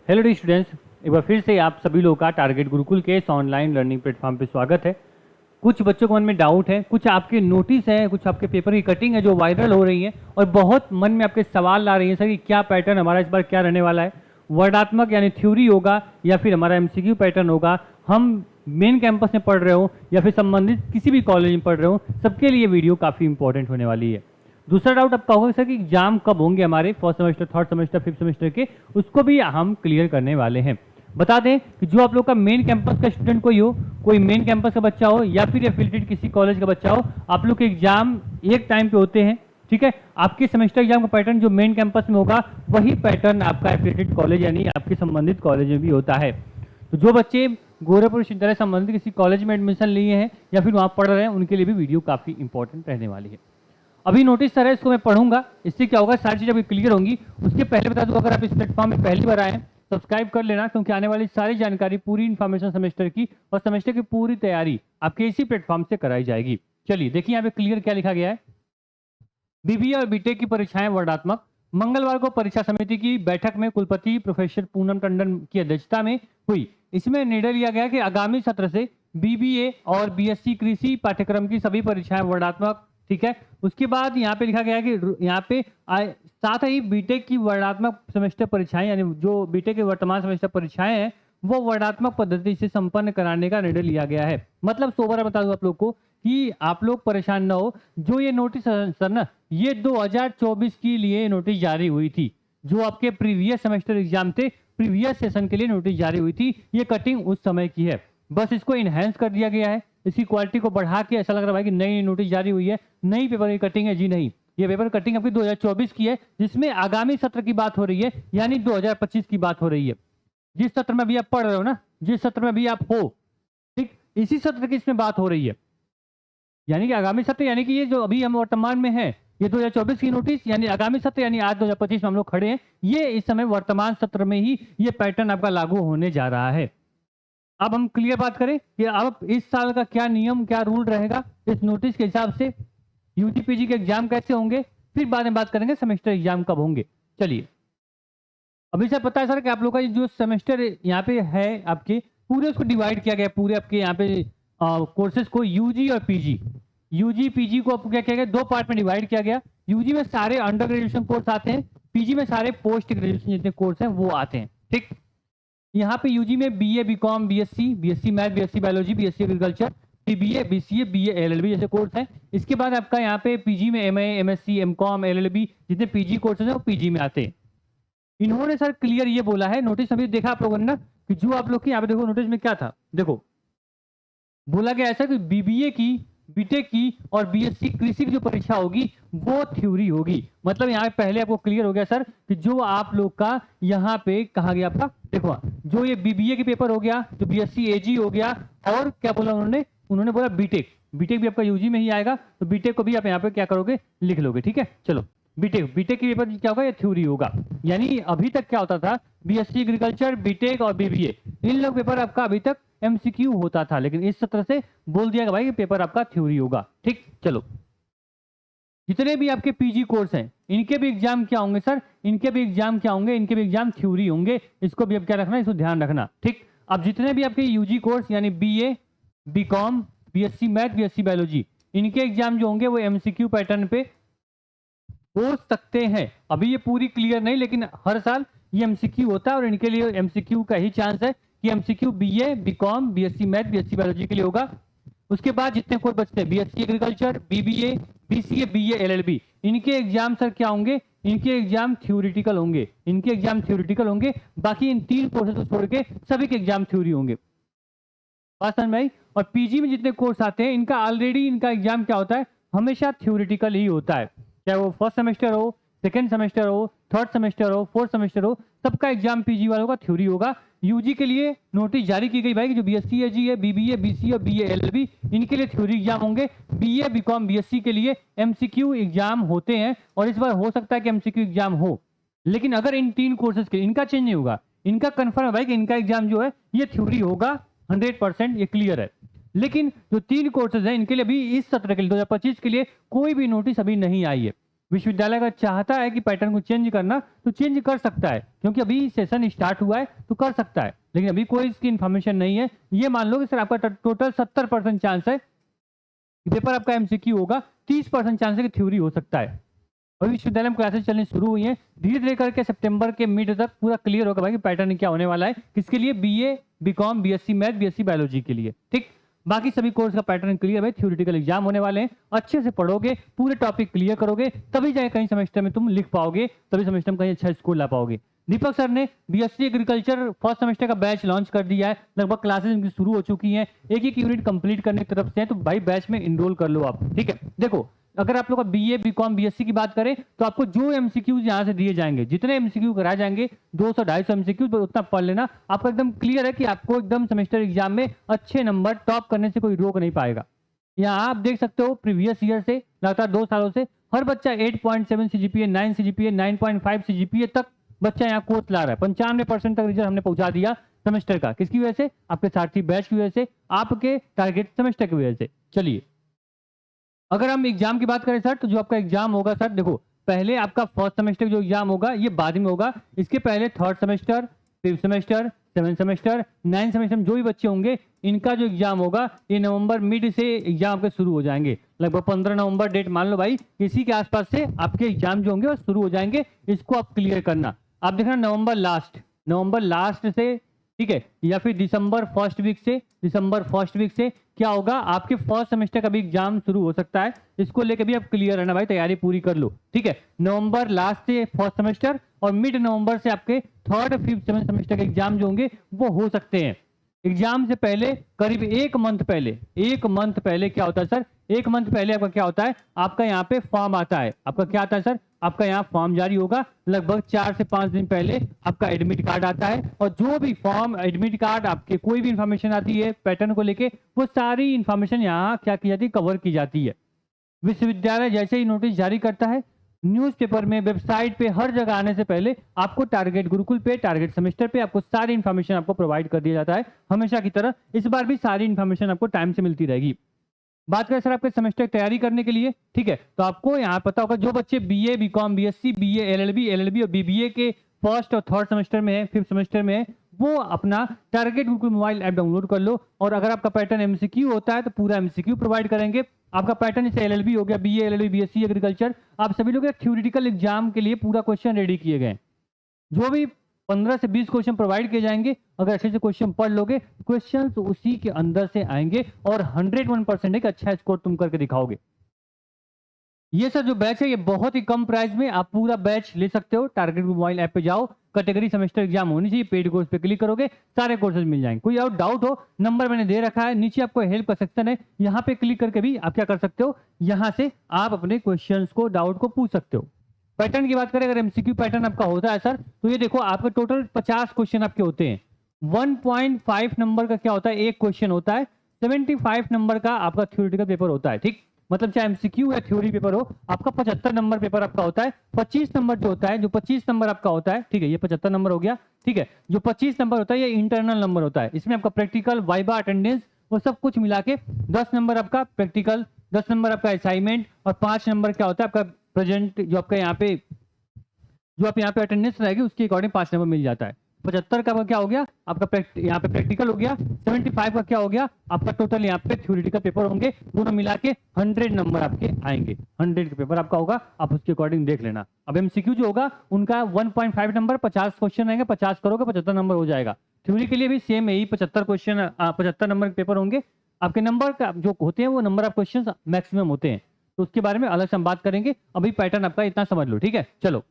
Hello D students, एक बार फिर से आप सभी लोगों का टारगेट गुरुकुल के इस ऑनलाइन लर्निंग प्लेटफॉर्म पे स्वागत है। कुछ बच्चों के मन में डाउट है, कुछ आपके नोटिस है, कुछ आपके पेपर की कटिंग है जो वायरल हो रही है और बहुत मन में आपके सवाल ला रही है सर कि क्या पैटर्न हमारा इस बार क्या रहने वाला है, वर्णात्मक यानी थ्योरी होगा या फिर हमारा एमसीक्यू पैटर्न होगा, हम मेन कैंपस में पढ़ रहे हो या फिर संबंधित किसी भी कॉलेज में पढ़ रहे हो, सबके लिए वीडियो काफ़ी इंपॉर्टेंट होने वाली है। दूसरा डाउट आपका होगा सर कि एग्जाम कब होंगे हमारे first semester, third semester, fifth semester के, उसको भी हम क्लियर करने वाले हैं। बता दें कि जो आप लोग का मेन कैंपस का स्टूडेंट कोई हो, कोई मेन कैंपस का बच्चा हो या फिर एफिलिएटेड किसी कॉलेज का बच्चा हो, आप लोग के एग्जाम एक टाइम पे होते हैं। ठीक है, आपके सेमेस्टर एग्जाम का पैटर्न जो मेन कैंपस में होगा वही पैटर्न आपका एफिलिएटेड कॉलेज यानी आपके संबंधित कॉलेज में भी होता है। तो जो बच्चे गोरखपुर विश्वविद्यालय संबंधित किसी कॉलेज में एडमिशन लिए हैं या फिर वहाँ पढ़ रहे हैं, उनके लिए भी वीडियो काफ़ी इंपॉर्टेंट रहने वाली है। अभी नोटिस सर है, इसको मैं पढ़ूंगा, इससे क्या होगा सारी चीज़ें अभी क्लियर होंगी। उसके पहले बता दूं, अगर आप इस प्लेटफॉर्म में पहली बार आए हैं सब्सक्राइब कर लेना, क्योंकि आने वाली सारी जानकारी, पूरी इन्फॉर्मेशन सेमेस्टर की और सेमेस्टर की पूरी तैयारी आपके इसी प्लेटफॉर्म से कराई जाएगी। चलिए देखिए यहाँ पे क्लियर क्या लिखा गया है। बीबीए और बीटेक की परीक्षाएं वर्णात्मक। मंगलवार को परीक्षा समिति की बैठक में कुलपति प्रोफेसर पूनम टंडन की अध्यक्षता में हुई। इसमें निर्णय लिया गया कि आगामी सत्र से बीबीए और बीएससी कृषि पाठ्यक्रम की सभी परीक्षाएं वर्णात्मक। ठीक है, उसके बाद यहाँ पे लिखा गया है कि यहाँ पे साथ ही बीटेक की वर्णात्मक सेमेस्टर परीक्षाएं यानी जो बीटेक की वर्तमान सेमेस्टर परीक्षाएं हैं वो वर्णात्मक पद्धति से संपन्न कराने का निर्णय लिया गया है। मतलब सोबर बता दूं आप लोग को कि आप लोग परेशान ना हो। जो ये नोटिस सर ना, ये 2024 के लिए नोटिस जारी हुई थी। जो आपके प्रीवियस सेमेस्टर एग्जाम थे, प्रीवियस सेशन के लिए नोटिस जारी हुई थी। ये कटिंग उस समय की है, बस इसको इनहेंस कर दिया गया है, इसकी क्वालिटी को बढ़ा के ऐसा लग रहा है कि नई नोटिस जारी हुई है, नई पेपर की कटिंग है। जी नहीं, ये पेपर कटिंग आपकी 2024 की है, जिसमें आगामी सत्र की बात हो रही है, यानी 2025 की बात हो रही है। जिस सत्र में अभी आप पढ़ रहे हो ना, जिस सत्र में अभी आप हो, ठीक इसी सत्र की इसमें बात हो रही है। यानी कि आगामी सत्र यानी कि ये जो अभी हम वर्तमान में है, ये 2024 की नोटिस, यानी आगामी सत्र यानी आज 2025 में हम लोग खड़े हैं, ये इस समय वर्तमान सत्र में ही ये पैटर्न आपका लागू होने जा रहा है। अब हम क्लियर बात करें कि अब इस साल का क्या नियम, क्या रूल रहेगा इस नोटिस के हिसाब से, यूजी पीजी के एग्जाम कैसे होंगे, फिर बाद में बात करेंगे सेमेस्टर एग्जाम कब होंगे। चलिए, अभी से पता है सर कि आप लोग का जो सेमेस्टर यहाँ पे है आपके पूरे, उसको डिवाइड किया गया, पूरे आपके यहाँ पे कोर्सेज को यूजी और पीजी, यूजी पीजी को आपको क्या किया गया, दो पार्ट में डिवाइड किया गया। यूजी में सारे अंडर ग्रेजुएशन कोर्स आते हैं, पीजी में सारे पोस्ट ग्रेजुएशन जितने कोर्स हैं वो आते हैं। ठीक, यहाँ पे यूजी में BA, BCom, BSc, BSc math, BSc biology, BSc agriculture, BBA, BCA, BA, LLB जैसे कोर्स हैं। इसके बाद आपका यहाँ पे पीजी में एमए, एमएससी, एमकॉम, एलएलबी जितने पीजी कोर्सेज हैं वो पीजी में आते हैं। इन्होंने सर क्लियर ये बोला है, नोटिस अभी देखा आप लोगों ने ना, कि जो आप लोग की यहाँ पे देखो नोटिस में क्या था, देखो बोला गया ऐसा कि बीबीए की, बीटेक की और बीएससी कृषि की जो परीक्षा होगी वो थ्योरी होगी। मतलब यहाँ पे पहले आपको क्लियर हो गया सर कि जो आप लोग का यहाँ पे कहा गया आपका, देखो जो ये बीबीए के पेपर हो गया, जो बीएससी एजी हो गया, और क्या बोला उन्होंने बोला बीटेक, बीटेक भी आपका यूजी में ही आएगा, तो बीटेक को भी आप यहाँ पे क्या करोगे, लिख लोगे। ठीक है, चलो बीटेक के पेपर क्या होगा, ये थ्योरी होगा। यानी अभी तक क्या होता था, बीएससी एग्रीकल्चर, बीटेक और बीबीए, इन लोग पेपर आपका अभी तक एमसीक्यू होता था, लेकिन इस सत्र से बोल दिया गया भाई कि पेपर आपका थ्योरी होगा। ठीक, चलो जितने भी आपके पीजी कोर्स हैं इनके भी एग्जाम क्या होंगे सर, इनके भी एग्जाम क्या होंगे, इनके भी एग्जाम थ्योरी होंगे। इसको भी अब क्या रखना है, इसको ध्यान रखना। ठीक, अब जितने भी आपके यूजी कोर्स यानी BA, BCom, BSc math, BSc biology, इनके एग्जाम जो होंगे वो एमसीक्यू पैटर्न पे हो सकते हैं। अभी ये पूरी क्लियर नहीं, लेकिन हर साल ये एमसीक्यू होता है और इनके लिए एमसीक्यू का ही चांस है कि MCQ BA, BCom, BSc math, BSc biology के लिए होगा। उसके बाद जितने कोर्स बचते हैं, BSc agriculture, BBA, BCA, BA, LLB, इनके एग्जाम सर क्या होंगे, इनके एग्जाम थ्योरेटिकल होंगे, इनके एग्जाम थ्योरेटिकल होंगे। बाकी इन तीन कोर्सेज को छोड़ के सभी के एग्जाम थ्योरी होंगे। बात समझ में आई? और पीजी में जितने कोर्स आते हैं इनका ऑलरेडी इनका एग्जाम क्या होता है, हमेशा थ्योरेटिकल ही होता है। चाहे वो फर्स्ट सेमेस्टर हो, सेकेंड सेमेस्टर हो, थर्ड सेमेस्टर हो, फोर्थ सेमेस्टर हो, सबका एग्जाम पीजी वालों का थ्योरी होगा। यूजी के लिए नोटिस जारी की गई भाई कि जो बीएससी एजी है, बीबीए, बीसी और बीए, एलएलबी, इनके लिए थ्योरी एग्जाम होंगे। बीए, बीकॉम, बीएससी के लिए एमसीक्यू एग्जाम होते हैं, और इस बार हो सकता है कि एमसीक्यू एग्जाम हो, लेकिन अगर इन तीन कोर्सेज के इनका चेंज नहीं होगा, इनका कंफर्म है भाई कि इनका एग्जाम जो है ये थ्योरी होगा 100%, ये क्लियर है। लेकिन जो तीन कोर्सेज हैं इनके लिए अभी इस सत्र के लिए 2025 के लिए कोई भी नोटिस अभी नहीं आई है। विश्वविद्यालय अगर चाहता है कि पैटर्न को चेंज करना तो चेंज कर सकता है, क्योंकि अभी सेशन स्टार्ट हुआ है तो कर सकता है, लेकिन अभी कोई इसकी इन्फॉर्मेशन नहीं है। ये मान लो कि सर आपका टोटल 70% चांस है कि पेपर आपका एमसीक्यू होगा, 30% चांस है कि थ्योरी हो सकता है। अभी विश्वविद्यालय में क्लासेस चलनी शुरू हुई हैं, धीरे धीरे करके सितंबर के मिड तक पूरा क्लियर होगा भाई कि पैटर्न क्या होने वाला है, किसके लिए, BA, BCom, BSc math, BSc biology के लिए। ठीक, बाकी सभी कोर्स का पैटर्न क्लियर है, थ्योरेटिकल एग्जाम होने वाले हैं, अच्छे से पढ़ोगे, पूरे टॉपिक क्लियर करोगे, तभी जाए कहीं सेमेस्टर में तुम लिख पाओगे, तभी सेमेस्टर में कहीं अच्छा स्कोर ला पाओगे। दीपक सर ने बीएससी एग्रीकल्चर फर्स्ट सेमेस्टर का बैच लॉन्च कर दिया है, लगभग क्लासेस इनकी शुरू हो चुकी हैं, एक एक यूनिट कंप्लीट करने की तरफ से है, तो भाई बैच में इनरोल कर लो आप। ठीक है, देखो अगर आप लोग का बीए, बीकॉम, बीएससी की बात करें तो आपको जो एमसीक्यूज यहां से दिए जाएंगे, जितने एमसीक्यू कराए जाएंगे 200-250 एमसीक्यू, उतना पढ़ लेना, आपको एकदम क्लियर है कि आपको एकदम सेमेस्टर एग्जाम में अच्छे नंबर टॉप करने से कोई रोक नहीं पाएगा। यहाँ आप देख सकते हो प्रीवियस ईयर से लगातार 2 सालों से हर बच्चा 8.7 सीजीपीए, 9 सीजीपीए, 9.5 सीजीपीए तक बच्चा यहाँ कोर्स ला रहा है। 95% तक रिजल्ट हमने पहुंचा दिया सेमेस्टर का। किसकी वजह से? आपके सारथी बैच की वजह से, आपके टारगेट सेमेस्टर की वजह से। चलिए अगर हम एग्जाम की बात करें सर, तो जो आपका एग्जाम होगा सर, देखो पहले आपका फर्स्ट सेमेस्टर जो एग्जाम होगा ये बाद में होगा, इसके पहले third semester, fifth semester, seven semester, 9 semester में जो भी बच्चे होंगे इनका जो एग्जाम होगा ये नवंबर मिड से एग्जाम आपके शुरू हो जाएंगे, लगभग 15 नवंबर डेट मान लो भाई, इसी के आसपास से आपके एग्जाम जो होंगे वो शुरू हो जाएंगे। इसको आप क्लियर करना, आप देखना नवंबर लास्ट से, ठीक है, या फिर दिसंबर फर्स्ट वीक से क्या होगा, आपके फर्स्ट सेमेस्टर का भी एग्जाम शुरू हो सकता है। इसको लेके भी आप क्लियर रहना भाई, तैयारी पूरी कर लो। ठीक है, नवंबर लास्ट से फर्स्ट सेमेस्टर और मिड नवंबर से आपके थर्ड, फिफ्थ, सेवन सेमेस्टर के एग्जाम जो होंगे वो हो सकते हैं। एग्जाम से पहले करीब एक मंथ पहले क्या होता है सर, एक मंथ पहले आपका क्या होता है, आपका यहाँ पे फॉर्म आता है। आपका क्या आता है सर, आपका यहाँ फॉर्म जारी होगा, लगभग 4 से 5 दिन पहले आपका एडमिट कार्ड आता है, और जो भी फॉर्म, एडमिट कार्ड, आपके कोई भी इंफॉर्मेशन आती है पैटर्न को लेके, वो सारी इंफॉर्मेशन यहाँ क्या की जाती है, कवर की जाती है। विश्वविद्यालय जैसे ही नोटिस जारी करता है, न्यूज़पेपर में, वेबसाइट पे, हर जगह आने से पहले आपको टारगेट गुरुकुल पे, टारगेट सेमेस्टर पे आपको सारी इंफॉर्मेशन आपको प्रोवाइड कर दिया जाता है, हमेशा की तरह इस बार भी सारी इंफॉर्मेशन आपको टाइम से मिलती रहेगी। बात करें सर आपके सेमेस्टर की तैयारी करने के लिए, ठीक है, तो आपको यहाँ पता होगा जो बच्चे BA, BCom, BSc, BA, LLB और बीबीए के फर्स्ट और थर्ड सेमेस्टर में है, फिफ्थ सेमेस्टर में है, वो अपना target Gurukul mobile app download कर लो। और अगर आपका पैटर्न एमसीक्यू होता है तो पूरा एमसीक्यू प्रोवाइड करेंगे। आपका पैटर्न जैसे एलएलबी हो गया, बीए, एलएलबी, बीएससी एग्रीकल्चर, आप सभी लोग थ्योरेटिकल एग्जाम के लिए पूरा क्वेश्चन रेडी किए गए, जो भी 15 से 20 क्वेश्चन प्रोवाइड किए जाएंगे। अगर अच्छे से क्वेश्चन पढ़ लोगे, क्वेश्चन तो उसी के अंदर से आएंगे और 101% एक अच्छा स्कोर तुम करके दिखाओगे। ये सर जो बैच है ये बहुत ही कम प्राइस में आप पूरा बैच ले सकते हो। टारगेट मोबाइल ऐप पे जाओ, कैटेगरी सेमेस्टर एग्जाम होनी चाहिए, पेड कोर्स पे क्लिक करोगे, सारे कोर्सेज मिल जाएंगे। कोई और डाउट हो, नंबर मैंने दे रखा है नीचे, आपको हेल्प का सेक्शन है, यहाँ पे क्लिक करके भी आप क्या कर सकते हो, यहाँ से आप अपने क्वेश्चंस को, डाउट को पूछ सकते हो। पैटर्न की बात करें, अगर एमसीक्यू पैटर्न आपका होता है सर, तो ये देखो आपके टोटल 50 क्वेश्चन आपके होते हैं। 1.5 नंबर का क्या होता है, एक क्वेश्चन होता है। 75 नंबर का आपका थ्योरेटिकल पेपर होता है। ठीक, मतलब चाहे एमसीक्यू या थ्योरी पेपर हो, आपका 75 नंबर पेपर आपका होता है। 25 नंबर जो होता है, जो 25 नंबर आपका होता है, ठीक है, ये 75 नंबर हो गया। ठीक है, जो 25 नंबर होता है ये इंटरनल नंबर होता है। इसमें आपका प्रैक्टिकल, वाइवा, अटेंडेंस, वो सब कुछ मिला के 10 नंबर आपका प्रैक्टिकल, 10 नंबर आपका असाइनमेंट, और 5 नंबर क्या होता है आपका प्रेजेंट, जो आपका यहाँ पे, जो आप यहाँ पे अटेंडेंस रहेगी उसके अकॉर्डिंग 5 नंबर मिल जाता है। 75 का क्या हो गया आपका यहाँ पे प्रैक्टिकल हो गया। 75 का क्या हो गया आपका टोटल यहाँ पे थ्योरेटिकल पेपर होंगे, दोनों मिला के 100 नंबर आपके आएंगे। 100 का पेपर आपका होगा, आप उसके अकॉर्डिंग देख लेना। अब एमसीक्यू जो होगा उनका 1.5 नंबर, 50 क्वेश्चन रहेंगे, 50 करोगे 75 नंबर हो जाएगा। थ्योरी के लिए भी सेम यही 75 क्वेश्चन, 75 नंबर के पेपर होंगे। आपके नंबर का जो होते हैं वो नंबर ऑफ क्वेश्चन मैक्सिमम होते हैं, तो उसके बारे में अलग से हम बात करेंगे। अभी पैटर्न आपका इतना समझ लो, ठीक है। चलो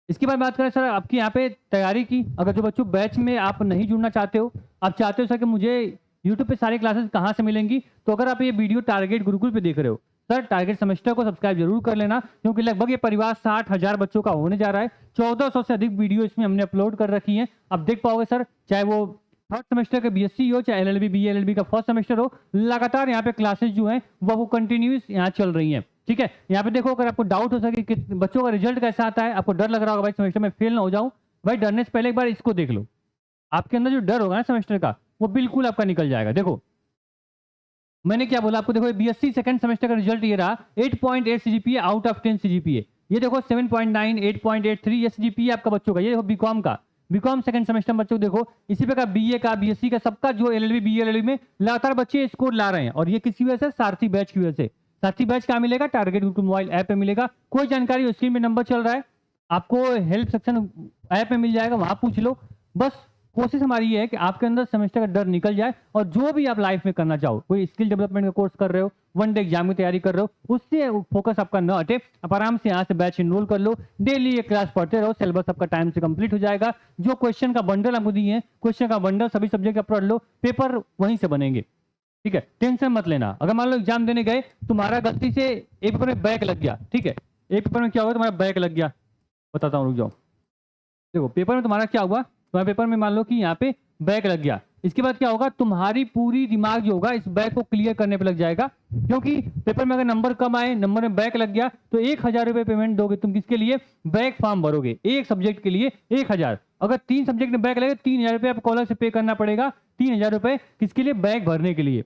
इसके बाद बात करें सर आपकी यहाँ पे तैयारी की। अगर जो बच्चों बैच में आप नहीं जुड़ना चाहते हो, आप चाहते हो सर कि मुझे यूट्यूब पे सारी क्लासेस कहाँ से मिलेंगी, तो अगर आप ये वीडियो टारगेट गुरुकुल पे देख रहे हो सर, टारगेट सेमेस्टर को सब्सक्राइब जरूर कर लेना, क्योंकि लगभग ये परिवार 60,000 बच्चों का होने जा रहा है। 1400 से अधिक वीडियो इसमें हमने अपलोड कर रखी है। आप देख पाओगे सर, चाहे वो थर्ड सेमेस्टर का बीएससी हो, चाहे एलएलबी, बीए, एलएलबी का फर्स्ट सेमेस्टर हो, लगातार यहाँ पे क्लासेस जो हैं वो कंटिन्यूस यहाँ चल रही हैं। ठीक है, यहाँ पे देखो, अगर आपको डाउट हो सके कि बच्चों का रिजल्ट कैसा आता है, आपको डर लग रहा होगा भाई सेमेस्टर में फेल ना हो जाऊं, भाई डरने से पहले एक बार इसको देख लो। आपके अंदर जो डर होगा ना सेमेस्टर का, वो बिल्कुल आपका निकल जाएगा। देखो मैंने क्या बोला आपको, देखो बीएससी सेकंड सेमेस्टर का रिजल्ट ये रहा, 8.8 सीजीपीए आउट ऑफ 10 सीजीपीए। ये देखो 7.9, 8.83 ये जीपीए आपका बच्चों का। ये देखो बीकॉम का, बीकॉम सेकंड सेमेस्टर में बच्चों को देखो इसी प्रकार बीए का, बीएससी का, सबका जो एलएलबी, बीएलएलबी में लगातार बच्चे स्कोर ला रहे हैं। और ये किसी वजह से सारथी बैच की वजह से। सारथी बैच क्या मिलेगा? टारगेट गुरुकुल मोबाइल ऐप पे मिलेगा। कोई जानकारी स्क्रीन में नंबर चल रहा है, आपको हेल्प सेक्शन ऐप में मिल जाएगा, वहां पूछ लो। बस कोशिश हमारी ये है कि आपके अंदर सेमेस्टर का डर निकल जाए और जो भी आप लाइफ में करना चाहो, कोई स्किल डेवलपमेंट का कोर्स कर रहे हो, वन डे एग्जाम की तैयारी कर रहे हो, उससे फोकस आपका न हटे। आप आराम से यहाँ से बैच एनरोल कर लो, डेली एक क्लास पढ़ते रहो, सिलेबस आपका टाइम से कंप्लीट हो जाएगा। जो क्वेश्चन का बंडल आपको दिए हैं, क्वेश्चन का बंडल सभी सब्जेक्ट का पढ़ लो, पेपर वहीं से बनेंगे। ठीक है, टेंशन मत लेना। अगर मान लो एग्जाम देने गए, तुम्हारा गलती से एक पेपर में बैक लग गया, ठीक है, एक पेपर में क्या हुआ, तुम्हारा बैक लग गया, बताता हूँ, रुक जाओ। देखो पेपर में तुम्हारा क्या हुआ, तुम्हारे पेपर में मान लो कि यहाँ पे बैक लग गया, इसके बाद क्या होगा, तुम्हारी पूरी दिमाग जो होगा इस बैक को क्लियर करने पे लग जाएगा। क्योंकि पेपर में अगर नंबर कम आए, नंबर में बैक लग गया, तो 1,000 रुपए पेमेंट दोगे तुम, किसके लिए? बैक फॉर्म भरोगे, एक सब्जेक्ट के लिए 1,000। अगर 3 सब्जेक्ट में बैक लगे, 3,000 रुपये आप कॉलेज से पे करना पड़ेगा। 3,000 रुपये किसके लिए? बैक भरने के लिए।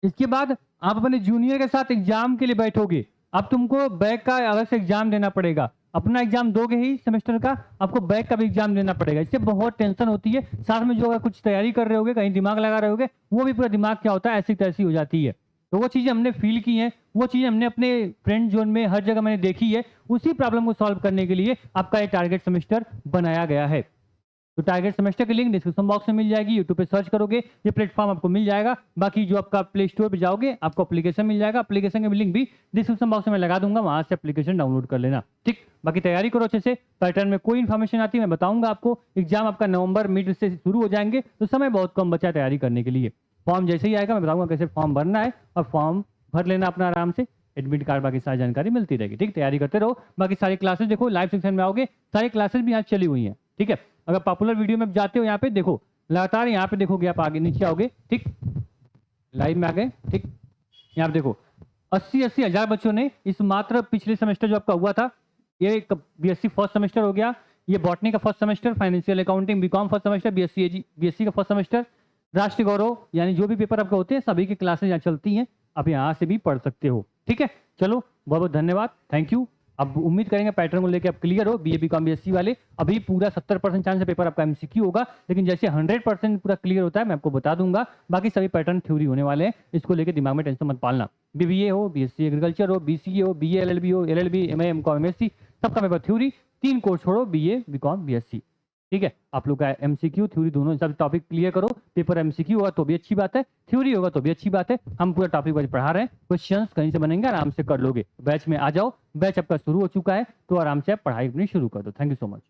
इसके बाद आप अपने जूनियर के साथ एग्जाम के लिए बैठोगे, अब तुमको बैक का अलग से एग्जाम देना पड़ेगा। अपना एग्जाम दोगे ही सेमेस्टर का, आपको बैक का भी एग्जाम देना पड़ेगा। इससे बहुत टेंशन होती है। साथ में जो अगर कुछ तैयारी कर रहे होगे, कहीं दिमाग लगा रहे होगे, वो भी पूरा दिमाग क्या होता है, ऐसी तैसी हो जाती है। तो वो चीज़ें हमने फील की हैं, वो चीज़ें हमने अपने फ्रेंड जोन में हर जगह मैंने देखी है। उसी प्रॉब्लम को सॉल्व करने के लिए आपका ये टारगेट सेमेस्टर बनाया गया है। तो टारगेट सेमेस्टर की लिंक डिस्क्रिप्शन बॉक्स में मिल जाएगी, यूट्यूब पे सर्च करोगे ये प्लेटफॉर्म आपको मिल जाएगा। बाकी जो आपका प्ले स्टोर पे जाओगे, आपको एप्लीकेशन मिल जाएगा, एप्लीकेशन की लिंक भी डिस्क्रिप्शन बॉक्स में लगा दूंगा, वहां से एप्लीकेशन डाउनलोड कर लेना। ठीक, बाकी तैयारी करो अच्छे से। पैटर्न में कोई इन्फॉर्मेशन आती है मैं बताऊंगा आपको। एग्जाम आपका नवंबर मिड से शुरू हो जाएंगे, तो समय बहुत कम बचा है तैयारी करने के लिए। फॉर्म जैसे ही आएगा मैं बताऊंगा कैसे फॉर्म भरना है, और फॉर्म भर लेना अपना आराम से। एडमिट कार्ड बाकी सारी जानकारी मिलती रहेगी। ठीक, तैयारी करते रहो। बाकी सारी क्लासेस देखो, लाइव सेक्शन में आओगे, सारी क्लासेस भी यहाँ चली हुई हैं। ठीक है, अगर पॉपुलर वीडियो में जाते हो, यहाँ पे देखो लगातार, यहाँ पे देखोगे आप, आगे नीचे आओगे, ठीक, लाइव में आ गए। ठीक, यहाँ पे देखो 80 हज़ार बच्चों ने इस मात्र पिछले सेमेस्टर जो आपका हुआ था, ये बीएससी फर्स्ट सेमेस्टर हो गया, ये बॉटनी का first semester, financial accounting BCom first semester, BSc का फर्स्ट सेमेस्टर, राष्ट्रीय गौरव, यानी जो भी पेपर आपका होते हैं सभी की क्लासेस यहाँ चलती हैं, आप यहाँ से भी पढ़ सकते हो। ठीक है, चलो बहुत बहुत धन्यवाद, थैंक यू। अब उम्मीद करेंगे पैटर्न को लेकर आप क्लियर हो, बीए बीकॉम बीएससी वाले। अभी पूरा 70% चांस है पेपर आपका एमसीक्यू होगा, लेकिन जैसे 100% पूरा क्लियर होता है मैं आपको बता दूंगा। बाकी सभी पैटर्न थ्योरी होने वाले हैं, इसको लेकर दिमाग में टेंशन मत पालना। बीबीए हो, बीएससी एग्रीकल्चर हो, बीसीए हो, बीए एलएलबी हो, एलएलबी, एमए, एमकॉम, एमएससी, सबका पेपर थ्योरी। 3 कोर्स छोड़ो, बीए बीकॉम बीएससी। ठीक है, आप लोग का एमसीक्यू थ्योरी दोनों सब टॉपिक क्लियर करो। पेपर एमसीक्यू होगा तो भी अच्छी बात है, थ्योरी होगा तो भी अच्छी बात है। हम पूरा टॉपिक वाइज पढ़ा रहे हैं, क्वेश्चंस कहीं से बनेंगे, आराम से कर लोगे। बैच में आ जाओ, बैच आपका शुरू हो चुका है, तो आराम से आप पढ़ाई अपनी शुरू कर दो। Thank you so much.